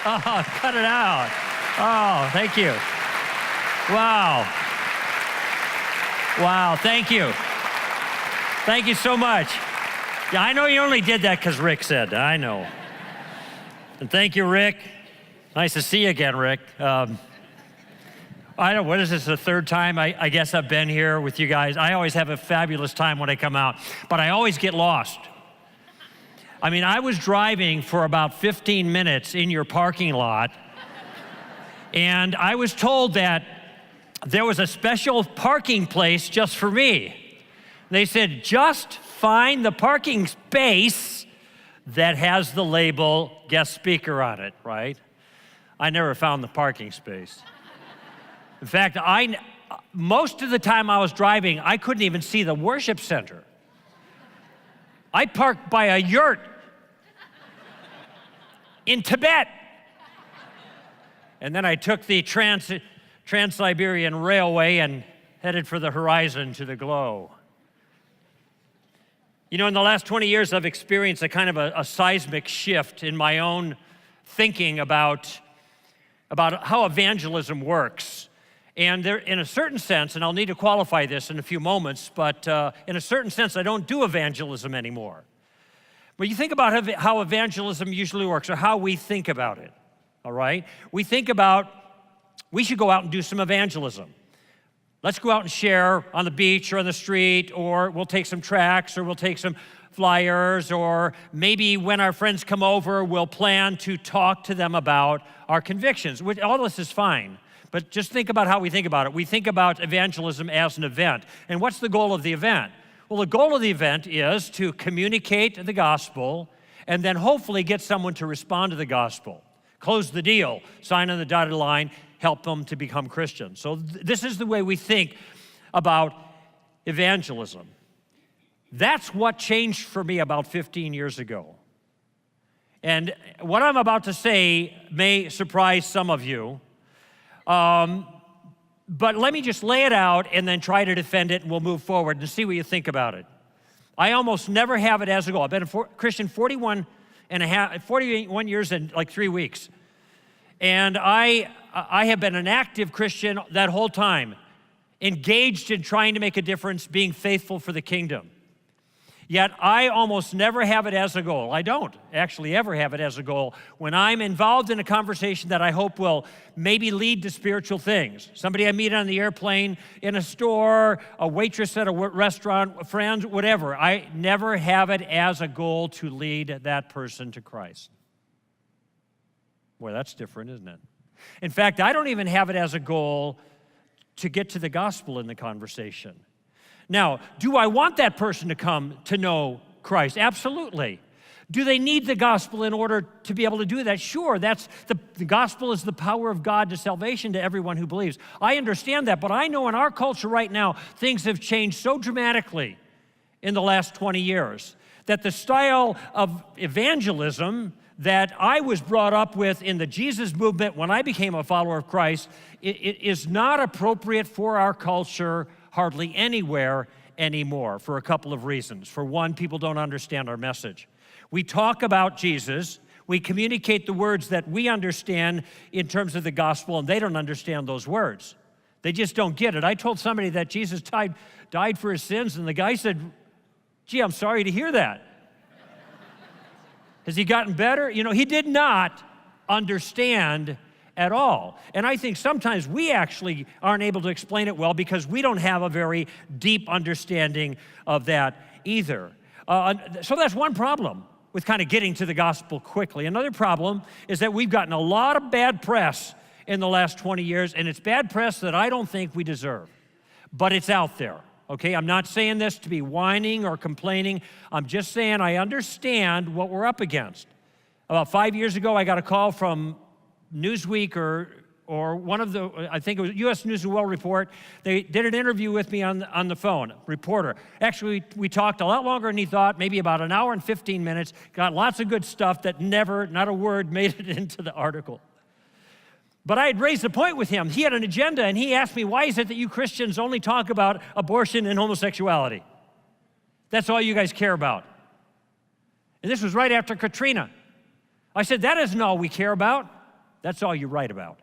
Oh, cut it out. Oh, thank you. Wow. Wow, thank you. Thank you so much. Yeah, I know you only did that because Rick said, I know. And thank you, Rick. Nice to see you again, Rick. I don't, what is this, the third time I guess I've been here with you guys? I always have a fabulous time when I come out, but I always get lost. I mean, I was driving for about 15 minutes in your parking lot, and I was told that there was a special parking place just for me. They said, just find the parking space that has the label guest speaker on it, right? I never found the parking space. In fact, most of the time I was driving, I couldn't even see the worship center. I parked by a yurt in Tibet. And then I took the Trans-Siberian Railway and headed for the horizon to the glow. You know, in the last 20 years, I've experienced a kind of a seismic shift in my own thinking about how evangelism works. And there, in a certain sense, and I'll need to qualify this in a few moments, but in a certain sense, I don't do evangelism anymore. But you think about how evangelism usually works, or how we think about it, all right? We think about, we should go out and do some evangelism. Let's go out and share on the beach or on the street, or we'll take some tracts, or we'll take some flyers, or maybe when our friends come over, we'll plan to talk to them about our convictions, which all this is fine. But just think about how we think about it. We think about evangelism as an event. And what's the goal of the event? Well, the goal of the event is to communicate the gospel and then hopefully get someone to respond to the gospel. Close the deal, sign on the dotted line, help them to become Christians. So this is the way we think about evangelism. That's what changed for me about 15 years ago. And what I'm about to say may surprise some of you. But let me just lay it out and then try to defend it, and we'll move forward and see what you think about it. I almost never have it as a goal. I've been a Christian 41 years and like 3 weeks. And I have been an active Christian that whole time, engaged in trying to make a difference, being faithful for the kingdom. Yet I almost never have it as a goal. I don't actually ever have it as a goal when I'm involved in a conversation that I hope will maybe lead to spiritual things. Somebody I meet on the airplane, in a store, a waitress at a restaurant, friends, whatever. I never have it as a goal to lead that person to Christ. Boy, that's different, isn't it? In fact, I don't even have it as a goal to get to the gospel in the conversation. Now, do I want that person to come to know Christ? Absolutely. Do they need the gospel in order to be able to do that? Sure, the gospel is the power of God to salvation to everyone who believes. I understand that, but I know in our culture right now, things have changed so dramatically in the last 20 years that the style of evangelism that I was brought up with in the Jesus movement when I became a follower of Christ, it is not appropriate for our culture hardly anywhere anymore for a couple of reasons. For one, people don't understand our message. We talk about Jesus, we communicate the words that we understand in terms of the gospel, and they don't understand those words. They just don't get it. I told somebody that Jesus died for his sins, and the guy said, gee, I'm sorry to hear that. Has he gotten better? You know, he did not understand at all. And I think sometimes we actually aren't able to explain it well because we don't have a very deep understanding of that either. So that's one problem with kind of getting to the gospel quickly. Another problem is that we've gotten a lot of bad press in the last 20 years, and it's bad press that I don't think we deserve. But it's out there, okay? I'm not saying this to be whining or complaining. I'm just saying I understand what we're up against. About 5 years ago, I got a call from Newsweek or one of the, I think it was U.S. News and World Report. They did an interview with me on the phone, reporter. Actually, we talked a lot longer than he thought, maybe about an hour and 15 minutes, got lots of good stuff that never, not a word, made it into the article. But I had raised the point with him. He had an agenda, and he asked me, why is it that you Christians only talk about abortion and homosexuality? That's all you guys care about. And this was right after Katrina. I said, that isn't all we care about. That's all you write about.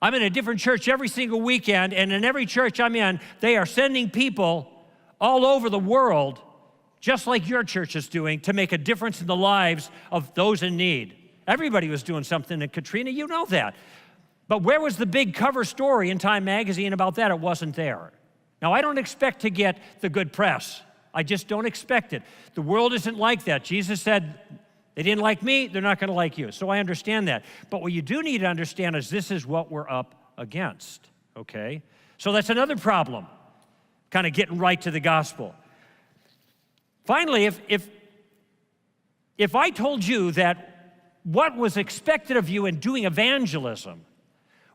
I'm in a different church every single weekend, and in every church I'm in, they are sending people all over the world, just like your church is doing, to make a difference in the lives of those in need. Everybody was doing something in Katrina, you know that. But where was the big cover story in Time magazine about that? It wasn't there. Now, I don't expect to get the good press. I just don't expect it. The world isn't like that. Jesus said, they didn't like me, they're not going to like you. So I understand that. But what you do need to understand is this is what we're up against, okay? So that's another problem, kind of getting right to the gospel. Finally, if I told you that what was expected of you in doing evangelism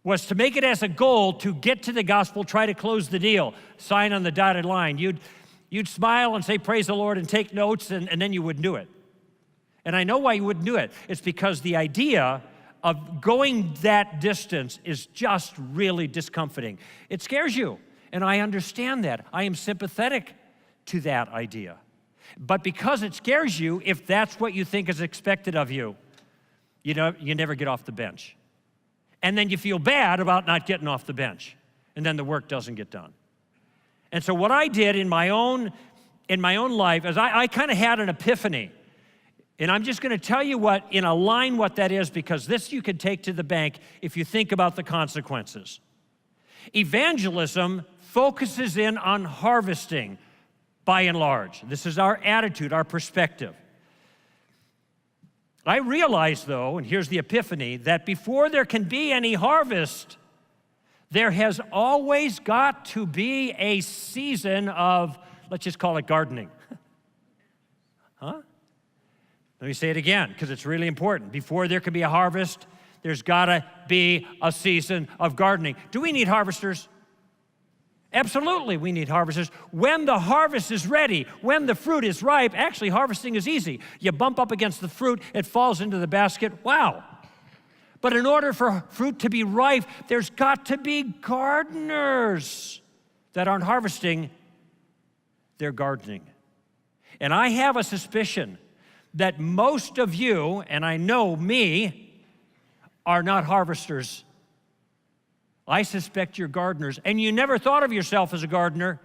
was to make it as a goal to get to the gospel, try to close the deal, sign on the dotted line, you'd smile and say, praise the Lord, and take notes, and then you wouldn't do it. And I know why you wouldn't do it. It's because the idea of going that distance is just really discomforting. It scares you, and I understand that. I am sympathetic to that idea. But because it scares you, if that's what you think is expected of you, you never get off the bench. And then you feel bad about not getting off the bench, and then the work doesn't get done. And so what I did in my own life is I kind of had an epiphany. And I'm just going to tell you what that is, because this you can take to the bank if you think about the consequences. Evangelism focuses in on harvesting, by and large. This is our attitude, our perspective. I realize, though, and here's the epiphany, that before there can be any harvest, there has always got to be a season of, let's just call it gardening. Huh? Let me say it again, because it's really important. Before there can be a harvest, there's got to be a season of gardening. Do we need harvesters? Absolutely, we need harvesters. When the harvest is ready, when the fruit is ripe, actually harvesting is easy. You bump up against the fruit, it falls into the basket, wow. But in order for fruit to be ripe, there's got to be gardeners that aren't harvesting, they're gardening. And I have a suspicion that most of you, and I know me, are not harvesters. I suspect you're gardeners, and you never thought of yourself as a gardener,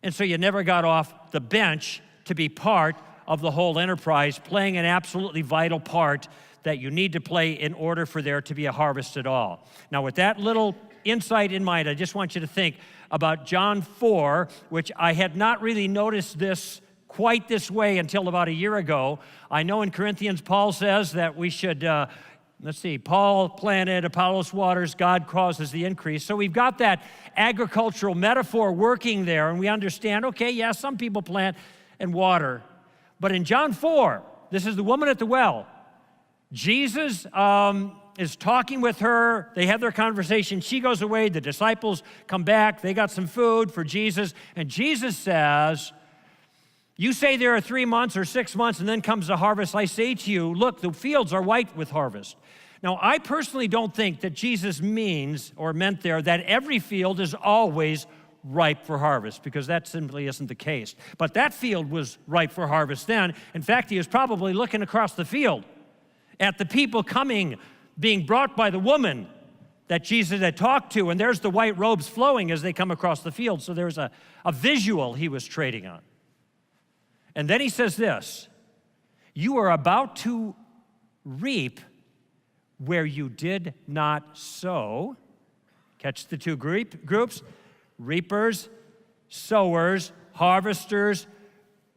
and so you never got off the bench to be part of the whole enterprise, playing an absolutely vital part that you need to play in order for there to be a harvest at all. Now, with that little insight in mind, I just want you to think about John 4, which I had not really noticed this quite this way until about a year ago. I know in Corinthians, Paul says that we should, Paul planted, Apollos waters, God causes the increase. So we've got that agricultural metaphor working there, and we understand, okay, yeah, some people plant and water. But in John 4, this is the woman at the well. Jesus is talking with her. They have their conversation. She goes away. The disciples come back. They got some food for Jesus. And Jesus says, you say there are 3 months or 6 months, and then comes the harvest. I say to you, look, the fields are white with harvest. Now, I personally don't think that Jesus means or meant there that every field is always ripe for harvest, because that simply isn't the case. But that field was ripe for harvest then. In fact, he was probably looking across the field at the people coming, being brought by the woman that Jesus had talked to, and there's the white robes flowing as they come across the field. So there's a visual he was trading on. And then he says this, you are about to reap where you did not sow. Catch the two groups, reapers, sowers, harvesters,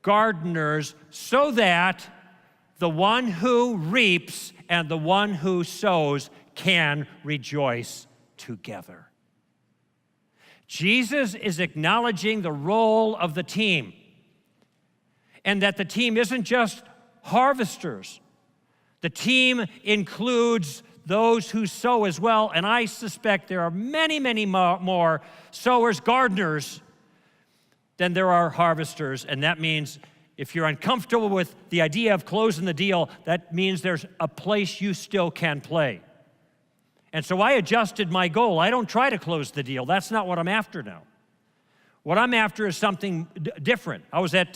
gardeners, so that the one who reaps and the one who sows can rejoice together. Jesus is acknowledging the role of the team, and that the team isn't just harvesters. The team includes those who sow as well, and I suspect there are many, many more sowers, gardeners, than there are harvesters, and that means if you're uncomfortable with the idea of closing the deal, that means there's a place you still can play. And so I adjusted my goal. I don't try to close the deal. That's not what I'm after now. What I'm after is something different. I was at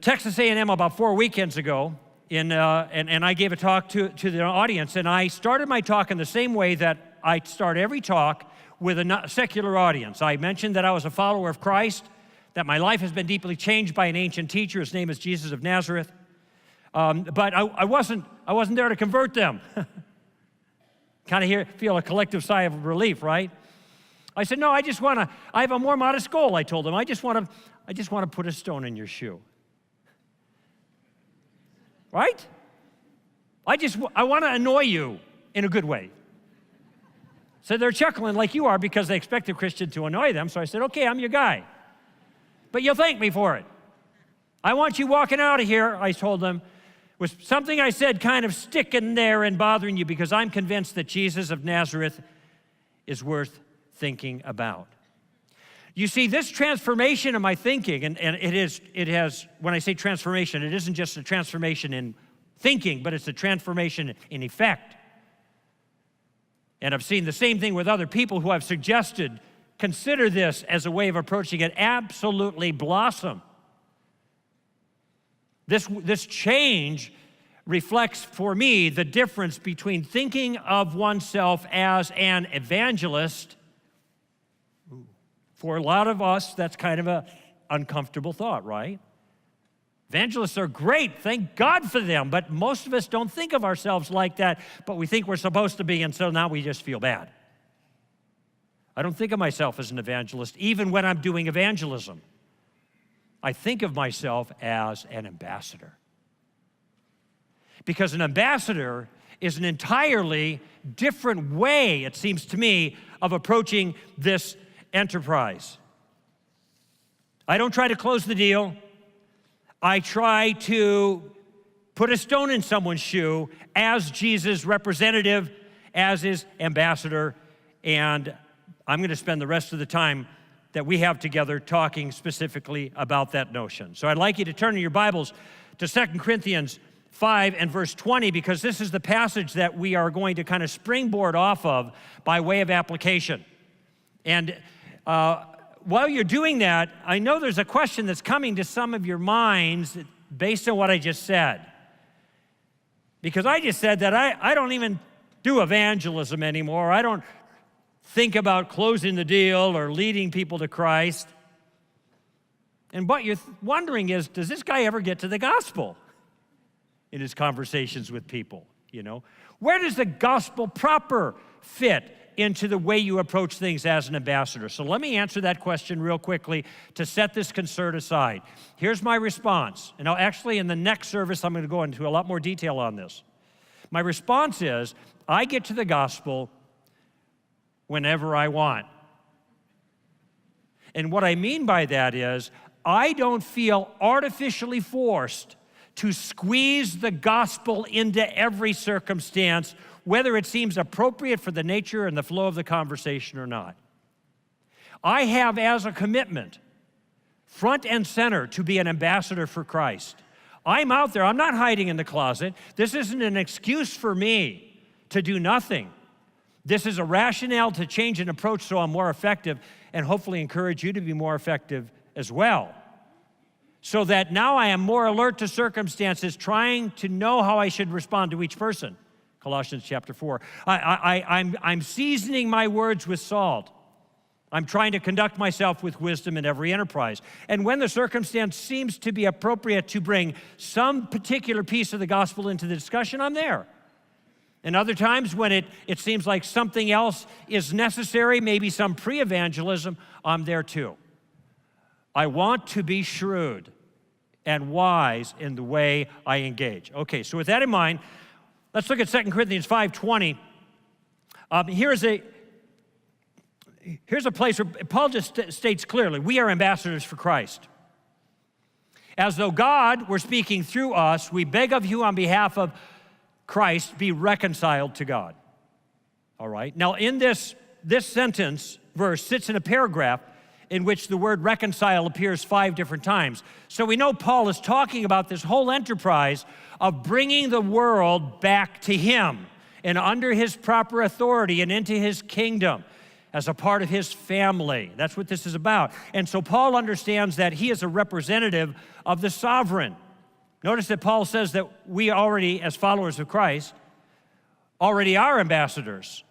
Texas A&M about 4 weekends ago, and I gave a talk to the audience, and I started my talk in the same way that I start every talk with a secular audience. I mentioned that I was a follower of Christ, that my life has been deeply changed by an ancient teacher. His name is Jesus of Nazareth. But I wasn't there to convert them. Kind of feel a collective sigh of relief, right? I said, no, I have a more modest goal, I told them. I just want to put a stone in your shoe. Right? I want to annoy you in a good way. So they're chuckling like you are because they expect a Christian to annoy them. So I said, okay, I'm your guy. But you'll thank me for it. I want you walking out of here, I told them, with something I said kind of sticking there and bothering you, because I'm convinced that Jesus of Nazareth is worth thinking about. You see, this transformation in my thinking, and it has, when I say transformation, it isn't just a transformation in thinking, but it's a transformation in effect. And I've seen the same thing with other people who I've suggested, consider this as a way of approaching it, absolutely blossom. This change reflects for me the difference between thinking of oneself as an evangelist. For a lot of us, that's kind of an uncomfortable thought, right? Evangelists are great, thank God for them, but most of us don't think of ourselves like that, but we think we're supposed to be, and so now we just feel bad. I don't think of myself as an evangelist, even when I'm doing evangelism. I think of myself as an ambassador. Because an ambassador is an entirely different way, it seems to me, of approaching this enterprise. I don't try to close the deal. I try to put a stone in someone's shoe as Jesus' representative, as his ambassador, and I'm going to spend the rest of the time that we have together talking specifically about that notion. So I'd like you to turn in your Bibles to 2 Corinthians 5 and verse 20, because this is the passage that we are going to kind of springboard off of by way of application. And while you're doing that, I know there's a question that's coming to some of your minds based on what I just said. Because I just said that I don't even do evangelism anymore. I don't think about closing the deal or leading people to Christ. And what you're wondering is, does this guy ever get to the gospel in his conversations with people, you know? Where does the gospel proper fit into the way you approach things as an ambassador? So let me answer that question real quickly to set this concern aside. Here's my response. And actually, in the next service, I'm going to go into a lot more detail on this. My response is, I get to the gospel whenever I want. And what I mean by that is, I don't feel artificially forced to squeeze the gospel into every circumstance, whether it seems appropriate for the nature and the flow of the conversation or not. I have as a commitment, front and center, to be an ambassador for Christ. I'm out there, I'm not hiding in the closet. This isn't an excuse for me to do nothing. This is a rationale to change an approach so I'm more effective, and hopefully encourage you to be more effective as well. So that now I am more alert to circumstances, trying to know how I should respond to each person. Colossians chapter 4. I'm seasoning my words with salt. I'm trying to conduct myself with wisdom in every enterprise. And when the circumstance seems to be appropriate to bring some particular piece of the gospel into the discussion, I'm there. And other times when it seems like something else is necessary, maybe some pre-evangelism, I'm there too. I want to be shrewd and wise in the way I engage. Okay, so with that in mind, let's look at 2 Corinthians 5:20. Here's a place where Paul just states clearly, we are ambassadors for Christ. As though God were speaking through us, we beg of you on behalf of Christ, be reconciled to God. All right? Now, in this sentence, verse, sits in a paragraph in which the word reconcile appears 5 different times. So we know Paul is talking about this whole enterprise of bringing the world back to him and under his proper authority and into his kingdom as a part of his family. That's what this is about. And so Paul understands that he is a representative of the sovereign. Notice that Paul says that we already, as followers of Christ, already are ambassadors.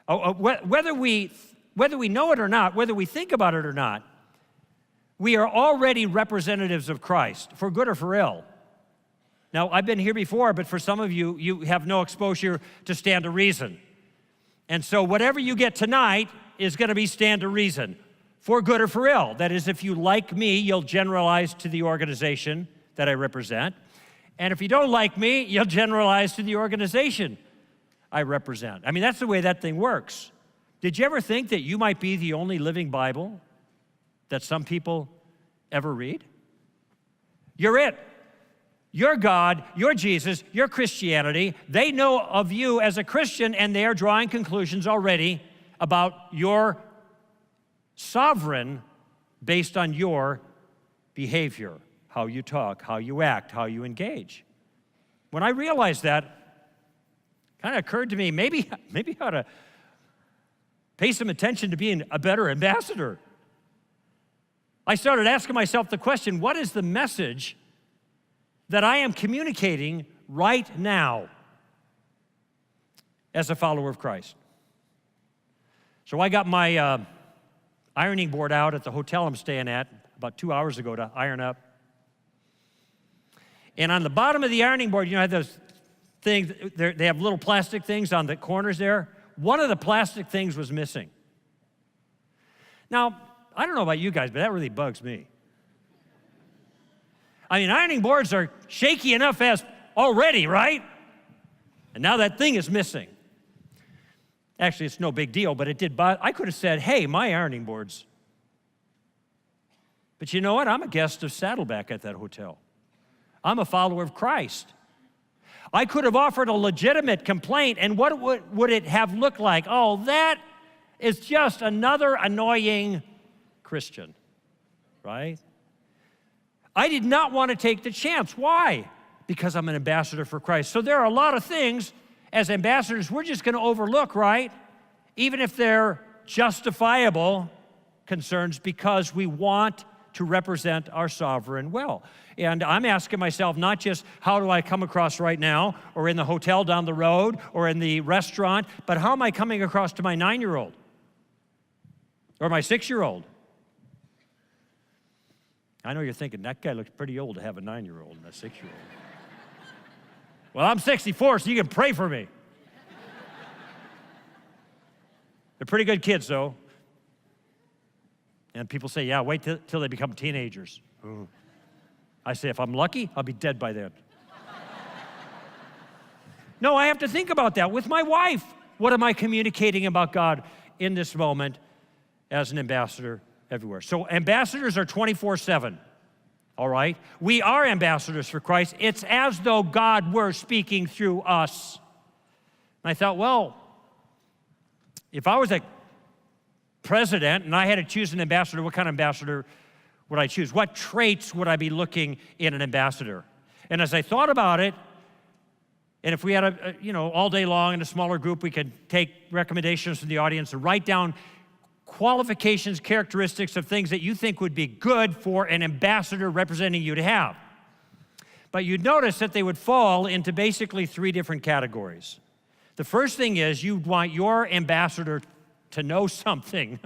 Whether we know it or not, whether we think about it or not, we are already representatives of Christ, for good or for ill. Now, I've been here before, but for some of you, you have no exposure to stand to reason. And so whatever you get tonight is going to be stand to reason, for good or for ill. That is, if you like me, you'll generalize to the organization that I represent. And if you don't like me, you'll generalize to the organization I represent. I mean, that's the way that thing works. Did you ever think that you might be the only living Bible that some people ever read? You're it. You're God, you're Jesus, you're Christianity. They know of you as a Christian, and they are drawing conclusions already about your sovereign based on your behavior, how you talk, how you act, how you engage. When I realized that, it kind of occurred to me, maybe I ought to pay some attention to being a better ambassador. I started asking myself the question, what is the message that I am communicating right now as a follower of Christ? So I got my ironing board out at the hotel I'm staying at about 2 hours ago to iron up. And on the bottom of the ironing board, you know, I have those things, they have little plastic things on the corners there. One of the plastic things was missing. Now, I don't know about you guys, but that really bugs me. I mean, ironing boards are shaky enough as already, right? And now that thing is missing. Actually, it's no big deal, but it did bother. I could have said, hey, my ironing board's. But you know what? I'm a guest of Saddleback at that hotel. I'm a follower of Christ. I could have offered a legitimate complaint, and what would it have looked like? Oh, that is just another annoying Christian, right? I did not want to take the chance. Why? Because I'm an ambassador for Christ. So there are a lot of things as ambassadors we're just going to overlook, right? Even if they're justifiable concerns, because we want to represent our sovereign well. And I'm asking myself not just how do I come across right now, or in the hotel down the road, or in the restaurant, but how am I coming across to my 9-year-old or my 6-year-old? I know you're thinking, that guy looks pretty old to have a 9-year-old and a 6-year-old. Well, I'm 64, so you can pray for me. They're pretty good kids, though. And people say, yeah, wait till they become teenagers. Ooh. I say, if I'm lucky, I'll be dead by then. No, I have to think about that with my wife. What am I communicating about God in this moment as an ambassador everywhere? So ambassadors are 24/7, all right? We are ambassadors for Christ. It's as though God were speaking through us. And I thought, well, if I was a president and I had to choose an ambassador, what kind of ambassador would I choose? What traits would I be looking in an ambassador? And as I thought about it, and if we had all day long in a smaller group, we could take recommendations from the audience and write down qualifications, characteristics of things that you think would be good for an ambassador representing you to have. But you'd notice that they would fall into basically 3 different categories. The first thing is you'd want your ambassador to know something.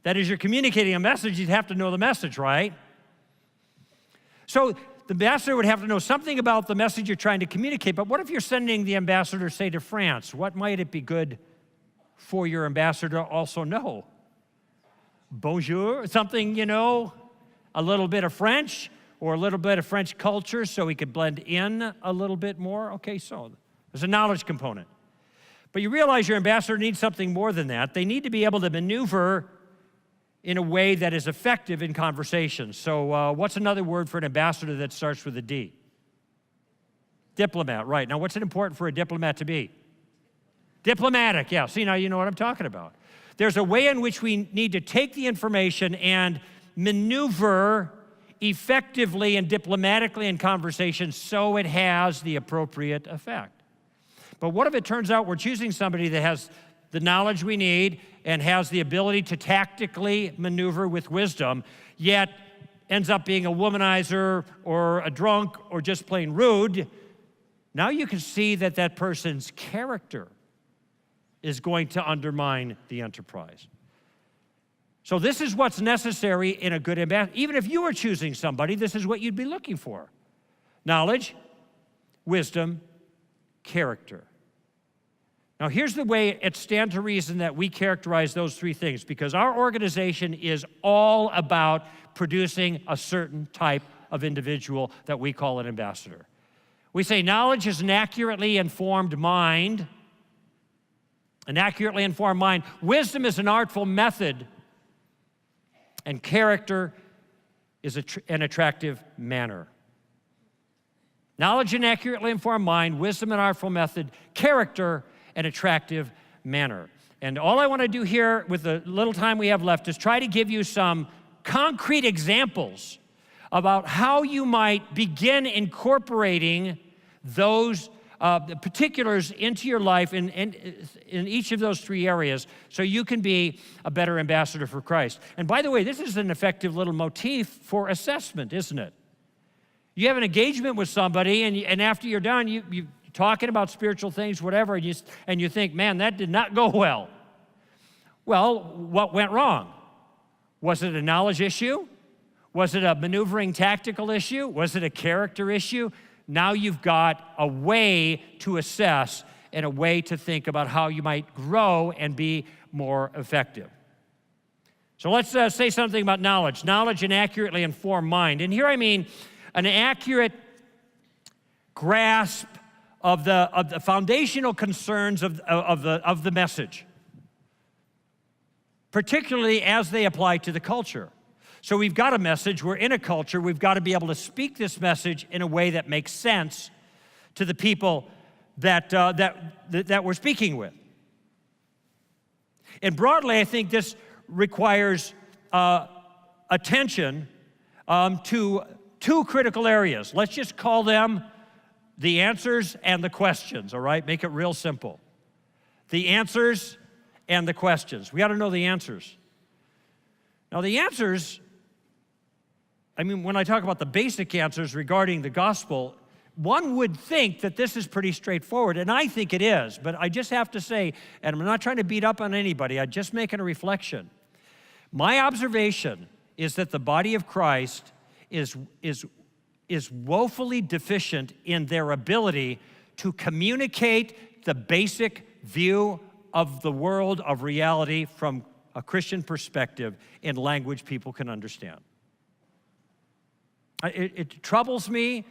That is, you're communicating a message, you'd have to know the message, right? So the ambassador would have to know something about the message you're trying to communicate, but what if you're sending the ambassador, say, to France? What might it be good for your ambassador to also know? Bonjour, something, a little bit of French, or a little bit of French culture so he could blend in a little bit more. Okay, so there's a knowledge component. But you realize your ambassador needs something more than that. They need to be able to maneuver in a way that is effective in conversation. So what's another word for an ambassador that starts with a D? Diplomat, right. Now, what's it important for a diplomat to be? Diplomatic, yeah. See, now you know what I'm talking about. There's a way in which we need to take the information and maneuver effectively and diplomatically in conversation so it has the appropriate effect. But what if it turns out we're choosing somebody that has the knowledge we need and has the ability to tactically maneuver with wisdom, yet ends up being a womanizer or a drunk or just plain rude, now you can see that that person's character is going to undermine the enterprise. So this is what's necessary in a good ambassador. Even if you were choosing somebody, this is what you'd be looking for. Knowledge, wisdom, character. Now here's the way it stands to reason that we characterize those three things, because our organization is all about producing a certain type of individual that we call an ambassador. We say knowledge is an accurately informed mind. An accurately informed mind. Wisdom is an artful method. And character is an attractive manner. Knowledge and accurately informed mind, wisdom and artful method, character and attractive manner. And all I want to do here with the little time we have left is try to give you some concrete examples about how you might begin incorporating those the particulars into your life in each of those three areas so you can be a better ambassador for Christ. And by the way, this is an effective little motif for assessment, isn't it? You have an engagement with somebody, and after you're done, you're talking about spiritual things, whatever, and you think, man, that did not go well. Well, what went wrong? Was it a knowledge issue? Was it a maneuvering tactical issue? Was it a character issue? Now you've got a way to assess and a way to think about how you might grow and be more effective. So let's say something about knowledge. Knowledge and accurately informed mind. And here I mean an accurate grasp of the foundational concerns of the message, particularly as they apply to the culture. So we've got a message, we're in a culture, we've got to be able to speak this message in a way that makes sense to the people that we're speaking with. And broadly, I think this requires attention to two critical areas. Let's just call them the answers and the questions, all right? Make it real simple. The answers and the questions. We got to know the answers. Now, the answers, I mean, when I talk about the basic answers regarding the gospel, one would think that this is pretty straightforward, and I think it is, but I just have to say, and I'm not trying to beat up on anybody, I'm just making a reflection. My observation is that the body of Christ is woefully deficient in their ability to communicate the basic view of the world of reality from a Christian perspective in language people can understand. It troubles me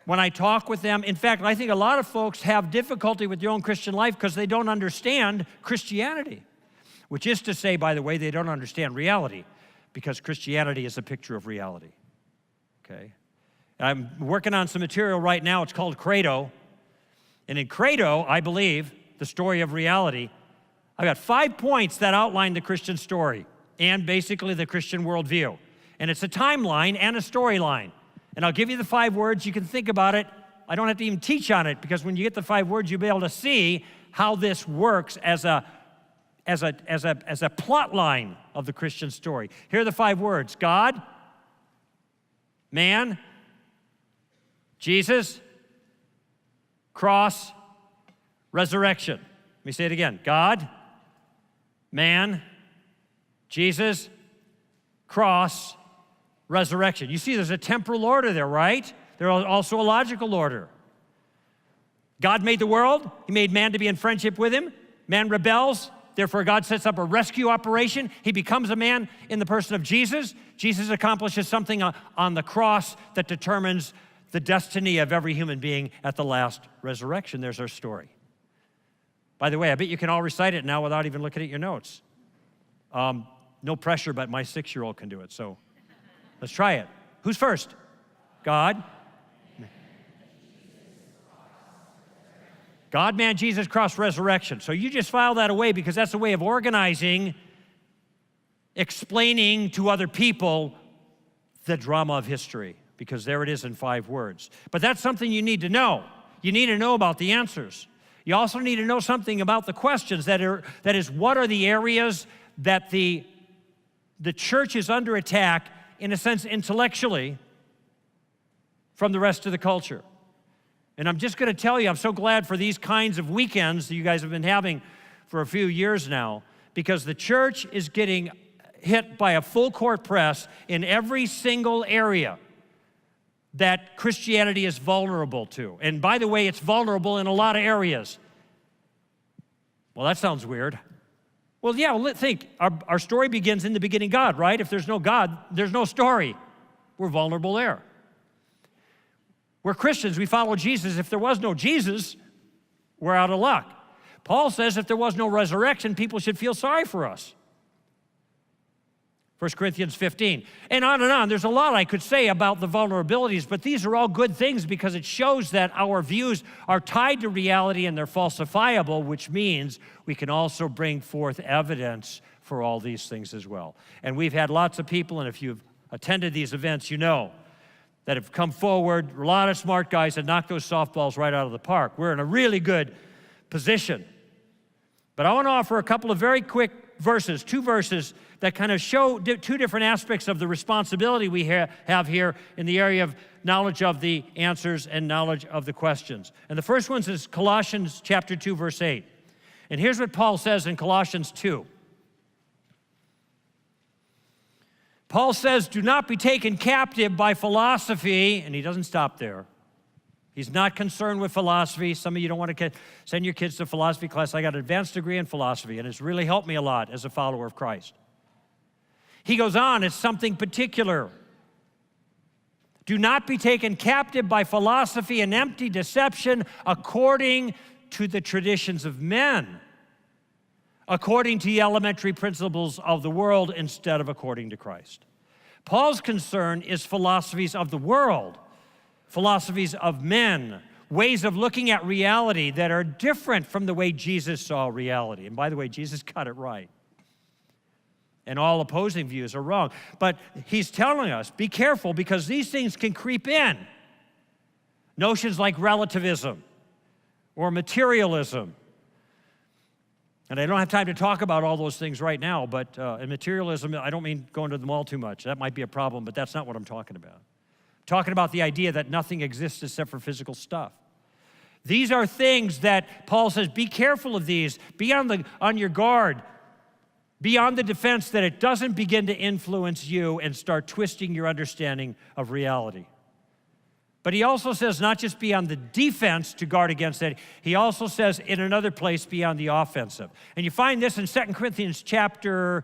when I talk with them. In fact, I think a lot of folks have difficulty with their own Christian life because they don't understand Christianity, which is to say, by the way, they don't understand reality, because Christianity is a picture of reality, okay? I'm working on some material right now. It's called Credo. And in Credo, I believe, the story of reality, I've got 5 points that outline the Christian story and basically the Christian worldview. And it's a timeline and a storyline. And I'll give you the 5 words. You can think about it. I don't have to even teach on it, because when you get the 5 words, you'll be able to see how this works as a plot line of the Christian story. Here are the 5 words: God, man, Jesus, cross, resurrection. Let me say it again. God, man, Jesus, cross, resurrection. You see there's a temporal order there, right? There's also a logical order. God made the world. He made man to be in friendship with him. Man rebels. Therefore, God sets up a rescue operation. He becomes a man in the person of Jesus. Jesus accomplishes something on the cross that determines the destiny of every human being at the last resurrection. There's our story. By the way, I bet you can all recite it now without even looking at your notes. No pressure, but my 6-year-old can do it, so let's try it. Who's first? God. God, man, Jesus, cross, resurrection. So you just file that away, because that's a way of organizing, explaining to other people the drama of history, because there it is in 5 words. But that's something you need to know. You need to know about the answers. You also need to know something about the questions. That is, what are the areas that the church is under attack in a sense, intellectually from the rest of the culture. And I'm just going to tell you, I'm so glad for these kinds of weekends that you guys have been having for a few years now, because the church is getting hit by a full court press in every single area that Christianity is vulnerable to. And by the way, it's vulnerable in a lot of areas. Well, that sounds weird. Well, yeah, think. Our story begins in the beginning, God, right? If there's no God, there's no story. We're vulnerable there. We're Christians. We follow Jesus. If there was no Jesus, we're out of luck. Paul says if there was no resurrection, people should feel sorry for us. 1 Corinthians 15. And on. There's a lot I could say about the vulnerabilities, but these are all good things because it shows that our views are tied to reality and they're falsifiable, which means we can also bring forth evidence for all these things as well. And we've had lots of people, and if you've attended these events, you know, that have come forward, a lot of smart guys that knocked those softballs right out of the park. We're in a really good position. But I want to offer a couple of very quick verses, 2 verses that kind of show 2 different aspects of the responsibility we have here in the area of knowledge of the answers and knowledge of the questions. And the first one is Colossians chapter 2, verse 8. And here's what Paul says in Colossians 2. Paul says, do not be taken captive by philosophy, and he doesn't stop there. He's not concerned with philosophy. Some of you don't want to send your kids to philosophy class. I got an advanced degree in philosophy, and it's really helped me a lot as a follower of Christ. He goes on, it's something particular. Do not be taken captive by philosophy and empty deception according to the traditions of men, according to the elementary principles of the world instead of according to Christ. Paul's concern is philosophies of the world, philosophies of men, ways of looking at reality that are different from the way Jesus saw reality. And by the way, Jesus got it right. And all opposing views are wrong. But he's telling us, be careful because these things can creep in. Notions like relativism or materialism. And I don't have time to talk about all those things right now, but in materialism, I don't mean going to the mall too much. That might be a problem, but that's not what I'm talking about. I'm talking about the idea that nothing exists except for physical stuff. These are things that Paul says, be careful of these. Be on your guard. Be on the defense that it doesn't begin to influence you and start twisting your understanding of reality. But he also says not just be on the defense to guard against it, he also says in another place be on the offensive. And you find this in 2 Corinthians chapter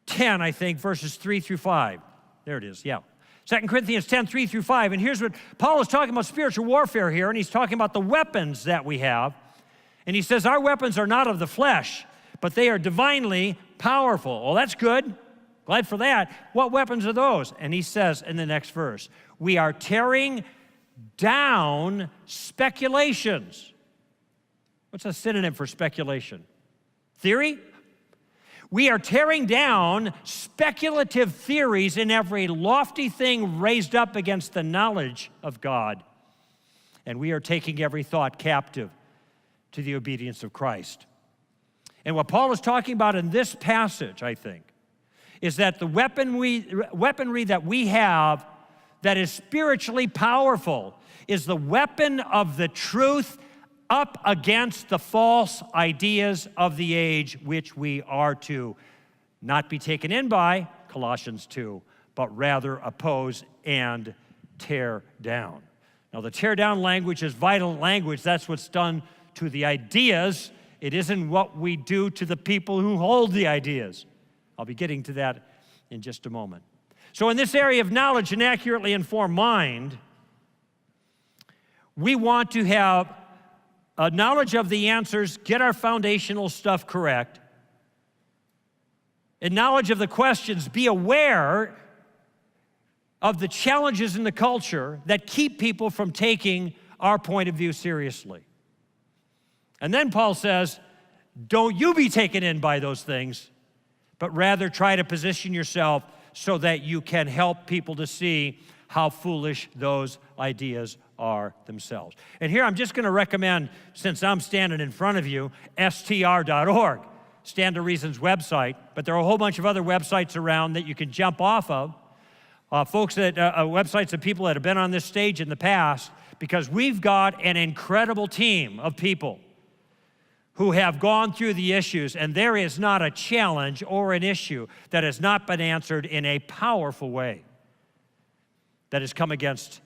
10, I think, verses 3 through 5. There it is, yeah. 2 Corinthians 10, 3 through 5. And here's what Paul is talking about spiritual warfare here, and he's talking about the weapons that we have. And he says, our weapons are not of the flesh, but they are divinely powerful. Well, that's good. Glad for that. What weapons are those? And he says in the next verse, we are tearing down speculations. What's a synonym for speculation? Theory? We are tearing down speculative theories in every lofty thing raised up against the knowledge of God. And we are taking every thought captive to the obedience of Christ. And what Paul is talking about in this passage, I think, is that the weaponry that we have that is spiritually powerful is the weapon of the truth up against the false ideas of the age, which we are to not be taken in by, Colossians 2, but rather oppose and tear down. Now, the tear down language is vital language. That's what's done to the ideas. It isn't what we do to the people who hold the ideas. I'll be getting to that in just a moment. So in this area of knowledge and accurately informed mind, we want to have a knowledge of the answers, get our foundational stuff correct, and knowledge of the questions, be aware of the challenges in the culture that keep people from taking our point of view seriously. And then Paul says, don't you be taken in by those things, but rather try to position yourself so that you can help people to see how foolish those ideas are themselves. And here I'm just going to recommend, since I'm standing in front of you, str.org. Stand to Reason's website, but there are a whole bunch of other websites around that you can jump off of. Websites of people that have been on this stage in the past, because we've got an incredible team of people who have gone through the issues, and there is not a challenge or an issue that has not been answered in a powerful way that has come against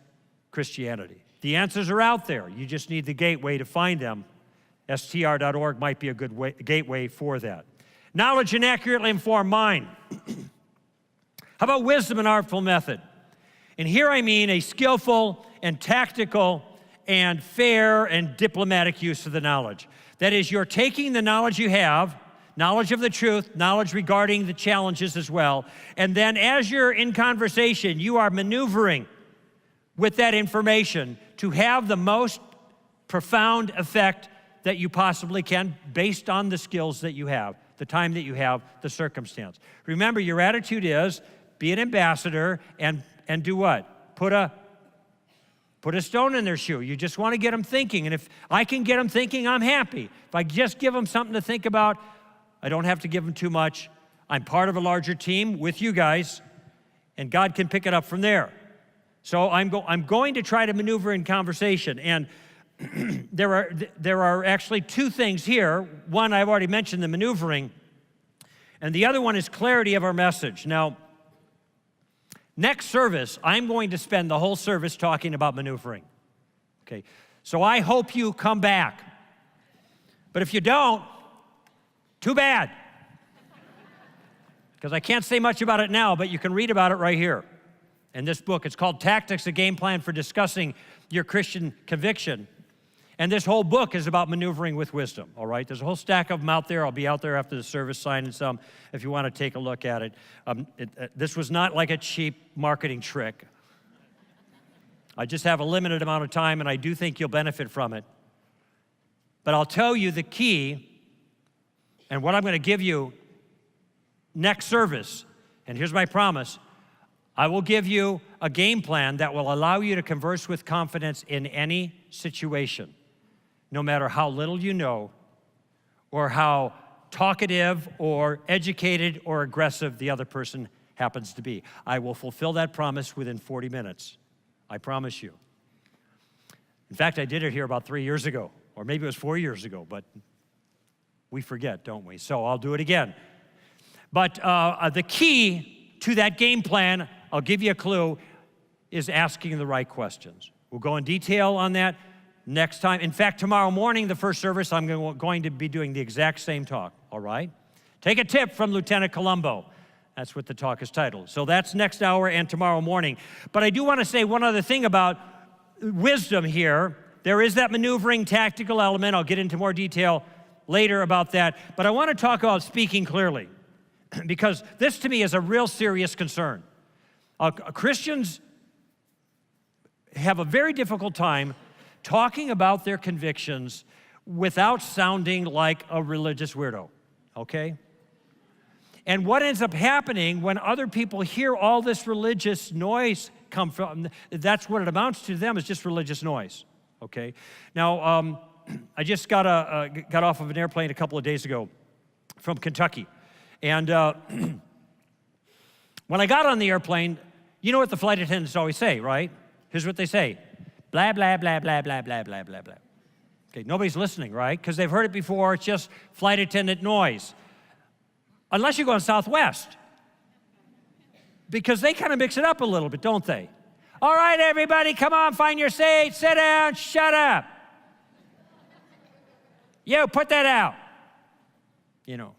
Christianity. The answers are out there. You just need the gateway to find them. str.org might be a good gateway for that. Knowledge and accurately informed mind. How about wisdom and artful method? And here I mean a skillful and tactical and fair and diplomatic use of the knowledge. That is, you're taking the knowledge you have, knowledge of the truth, knowledge regarding the challenges as well, and then as you're in conversation, you are maneuvering with that information to have the most profound effect that you possibly can based on the skills that you have, the time that you have, the circumstance. Remember, your attitude is be an ambassador and do what? Put a stone in their shoe. You just want to get them thinking. And if I can get them thinking, I'm happy. If I just give them something to think about, I don't have to give them too much. I'm part of a larger team with you guys, and God can pick it up from there. So I'm going to try to maneuver in conversation. And there are actually two things here. One, I've already mentioned the maneuvering, and the other one is clarity of our message. Now, next service, I'm going to spend the whole service talking about maneuvering. Okay, so I hope you come back. But if you don't, too bad. Because I can't say much about it now, but you can read about it right here in this book. It's called Tactics, a Game Plan for Discussing Your Christian Conviction. And this whole book is about maneuvering with wisdom, all right? There's a whole stack of them out there. I'll be out there after the service signing some if you want to take a look at it. This was not like a cheap marketing trick. I just have a limited amount of time, and I do think you'll benefit from it. But I'll tell you the key, and what I'm going to give you next service, and here's my promise, I will give you a game plan that will allow you to converse with confidence in any situation, no matter how little you know or how talkative or educated or aggressive the other person happens to be. I will fulfill that promise within 40 minutes. I promise you. In fact, I did it here about 3 years ago, or maybe it was 4 years ago, but we forget, don't we? So I'll do it again. But the key to that game plan, I'll give you a clue, is asking the right questions. We'll go in detail on that next time. In fact, tomorrow morning, the first service, I'm going to be doing the exact same talk, all right? Take a tip from Lieutenant Columbo. That's what the talk is titled. So that's next hour and tomorrow morning. But I do want to say one other thing about wisdom here. There is that maneuvering tactical element. I'll get into more detail later about that. But I want to talk about speaking clearly, because this to me is a real serious concern. Christians have a very difficult time talking about their convictions without sounding like a religious weirdo, okay? And what ends up happening when other people hear all this religious noise come from, that's what it amounts to them, is just religious noise, okay? Now, I just got off of an airplane a couple of days ago from Kentucky. And when I got on the airplane, you know what the flight attendants always say, right? Here's what they say. Blah, blah, blah, blah, blah, blah, blah, blah, blah. Okay, nobody's listening, right? Because they've heard it before. It's just flight attendant noise. Unless you go on Southwest. Because they kind of mix it up a little bit, don't they? All right, everybody, come on, find your seat, sit down, shut up. You, put that out. You know.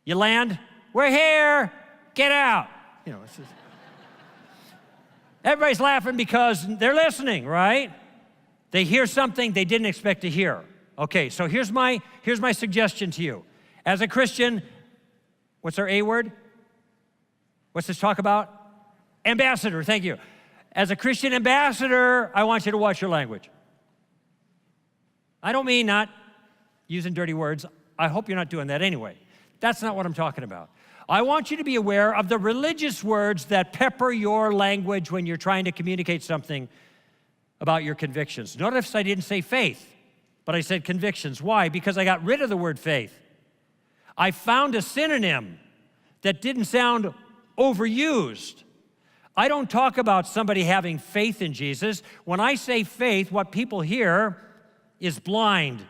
You land, we're here, get out. You know, it's just, everybody's laughing because they're listening, right? They hear something they didn't expect to hear. Okay, so here's my suggestion to you. As a Christian, what's our A word? What's this talk about? Ambassador, thank you. As a Christian ambassador, I want you to watch your language. I don't mean not using dirty words. I hope you're not doing that anyway. That's not what I'm talking about. I want you to be aware of the religious words that pepper your language when you're trying to communicate something about your convictions. Notice I didn't say faith. but I said convictions. Why? Because I got rid of the word faith. I found a synonym that didn't sound overused. I don't talk about somebody having faith in Jesus. When I say faith, what people hear is blind,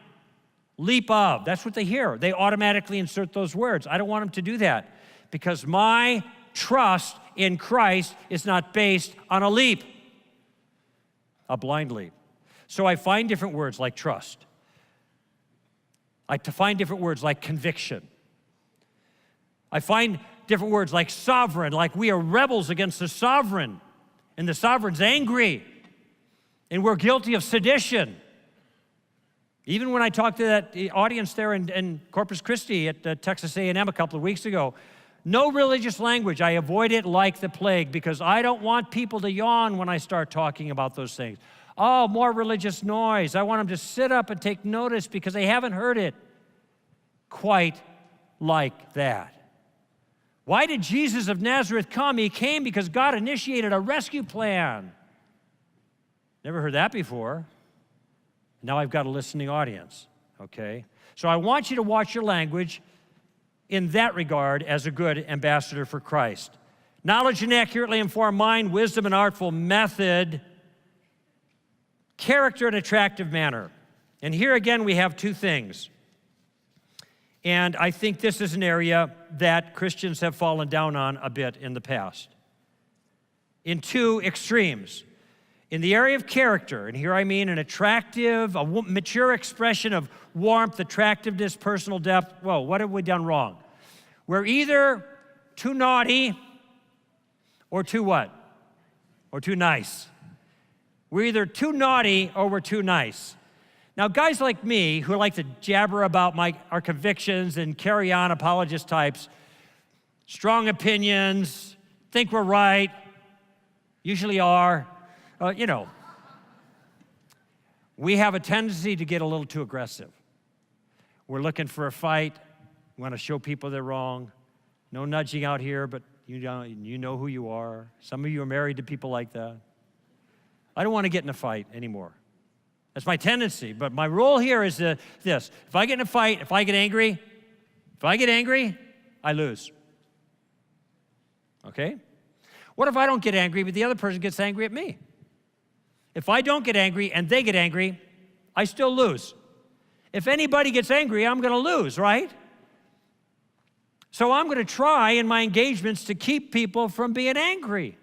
leap of. That's what they hear. They automatically insert those words. I don't want them to do that because my trust in Christ is not based on a leap, a blind leap. So I find different words like trust. I find different words like conviction. I find different words like sovereign, like we are rebels against the sovereign, and the sovereign's angry, and we're guilty of sedition. Even when I talked to that audience there in Corpus Christi at Texas A&M a couple of weeks ago, no religious language. I avoid it like the plague because I don't want people to yawn when I start talking about those things. Oh, more religious noise. I want them to sit up and take notice because they haven't heard it quite like that. Why did Jesus of Nazareth come? He came because God initiated a rescue plan. Never heard that before. Now I've got a listening audience, okay? So I want you to watch your language in that regard as a good ambassador for Christ. Knowledge and accurately informed mind, wisdom and artful method, character and attractive manner. And here again we have two things. And I think this is an area that Christians have fallen down on a bit in the past. In two extremes. In the area of character, and here I mean an attractive, a mature expression of warmth, attractiveness, personal depth. Whoa, what have we done wrong? We're either too naughty or too what? Or too nice. We're either too naughty or we're too nice. Now, guys like me who like to jabber about our convictions and carry on apologist types, strong opinions, think we're right, usually are, we have a tendency to get a little too aggressive. We're looking for a fight. We want to show people they're wrong. No nudging out here, but you know who you are. Some of you are married to people like that. I don't want to get in a fight anymore. That's my tendency, but my role here is this. If I get in a fight, if I get angry, I lose. Okay? What if I don't get angry, but the other person gets angry at me? If I don't get angry and they get angry, I still lose. If anybody gets angry, I'm going to lose, right? So I'm going to try in my engagements to keep people from being angry,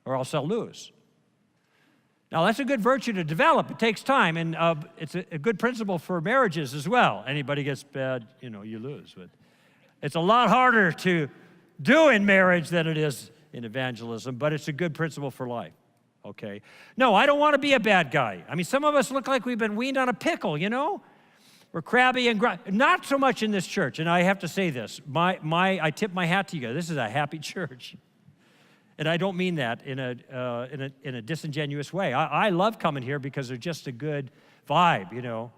or else I'll lose. Now, that's a good virtue to develop. It takes time, and it's a good principle for marriages as well. Anybody gets bad, you lose. But it's a lot harder to do in marriage than it is in evangelism, but it's a good principle for life, okay? No, I don't want to be a bad guy. I mean, some of us look like we've been weaned on a pickle, We're crabby and not so much in this church, and I have to say this. I tip my hat to you guys. This is a happy church. And I don't mean that in a disingenuous way. I love coming here because they're just a good vibe,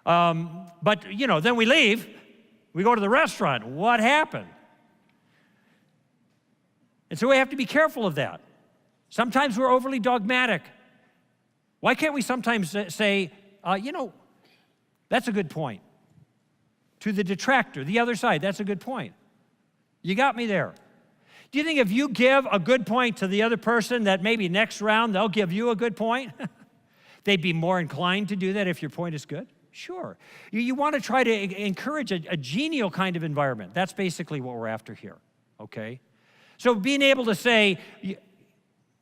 But, then we leave. We go to the restaurant. What happened? And so we have to be careful of that. Sometimes we're overly dogmatic. Why can't we sometimes say, that's a good point? To the detractor, the other side, that's a good point. You got me there. Do you think if you give a good point to the other person that maybe next round they'll give you a good point? They'd be more inclined to do that if your point is good? Sure. You want to try to encourage a genial kind of environment. That's basically what we're after here, okay? So being able to say,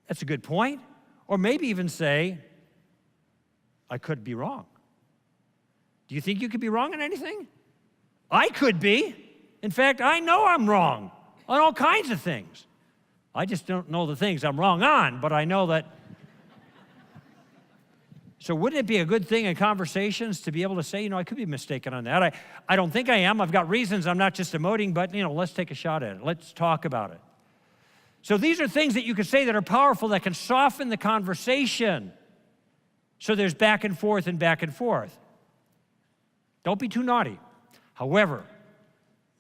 that's a good point, or maybe even say, I could be wrong. Do you think you could be wrong on anything? I could be. In fact, I know I'm wrong on all kinds of things. I just don't know the things I'm wrong on, but I know that. So wouldn't it be a good thing in conversations to be able to say, I could be mistaken on that. I don't think I am. I've got reasons. I'm not just emoting, but, let's take a shot at it. Let's talk about it. So these are things that you can say that are powerful, that can soften the conversation. So there's back and forth and back and forth. Don't be too naughty. However,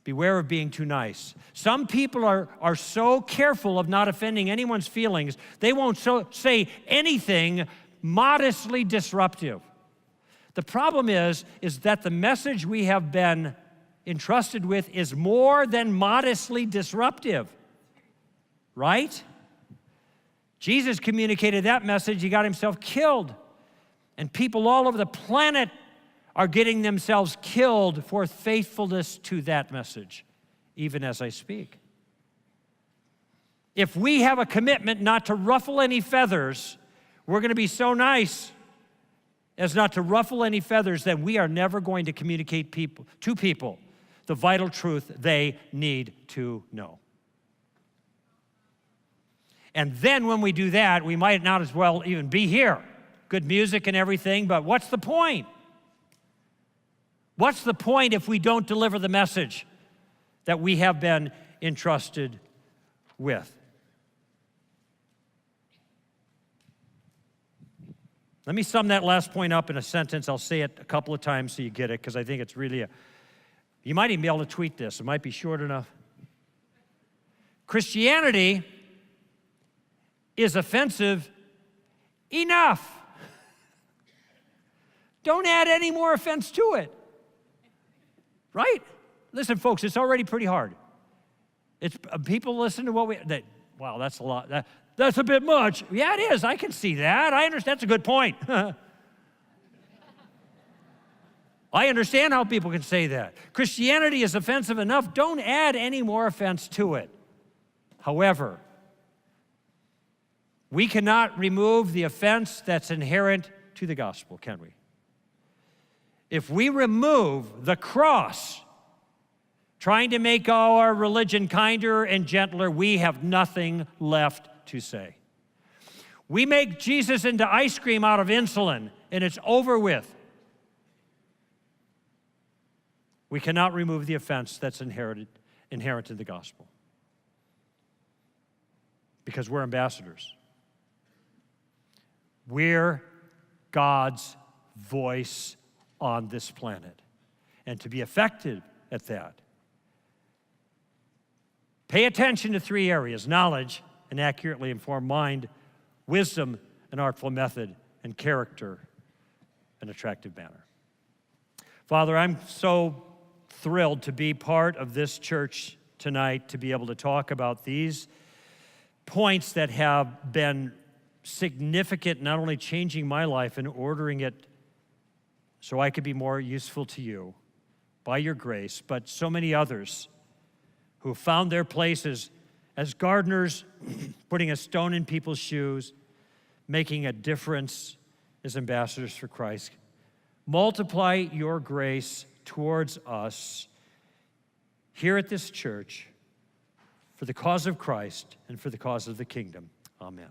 beware of being too nice. Some people are so careful of not offending anyone's feelings, they won't say anything modestly disruptive. The problem is that the message we have been entrusted with is more than modestly disruptive, right? Jesus communicated that message. He got himself killed. And people all over the planet are getting themselves killed for faithfulness to that message, even as I speak. If we have a commitment not to ruffle any feathers, we're going to be so nice as not to ruffle any feathers, then we are never going to communicate to people the vital truth they need to know. And then when we do that, we might not as well even be here. Good music and everything, but what's the point? What's the point if we don't deliver the message that we have been entrusted with? Let me sum that last point up in a sentence. I'll say it a couple of times so you get it, because I think it's really you might even be able to tweet this. It might be short enough. Christianity is offensive enough. Don't add any more offense to it. Right? Listen, folks, it's already pretty hard. It's people listen to what wow, that's a lot. That's a bit much. Yeah, it is. I can see that. I understand. That's a good point. I understand how people can say that. Christianity is offensive enough. Don't add any more offense to it. However, we cannot remove the offense that's inherent to the gospel, can we? If we remove the cross, trying to make our religion kinder and gentler, we have nothing left to say. We make Jesus into ice cream out of insulin, and it's over with. We cannot remove the offense that's inherent in the gospel, because we're ambassadors. We're God's voice on this planet. And to be effective at that, pay attention to three areas: knowledge, an accurately informed mind; wisdom, an artful method; and character, an attractive manner. Father, I'm so thrilled to be part of this church tonight, to be able to talk about these points that have been significant, not only changing my life and ordering it so I could be more useful to you by your grace, but so many others who found their places as gardeners, putting a stone in people's shoes, making a difference as ambassadors for Christ. Multiply your grace towards us here at this church for the cause of Christ and for the cause of the kingdom. Amen.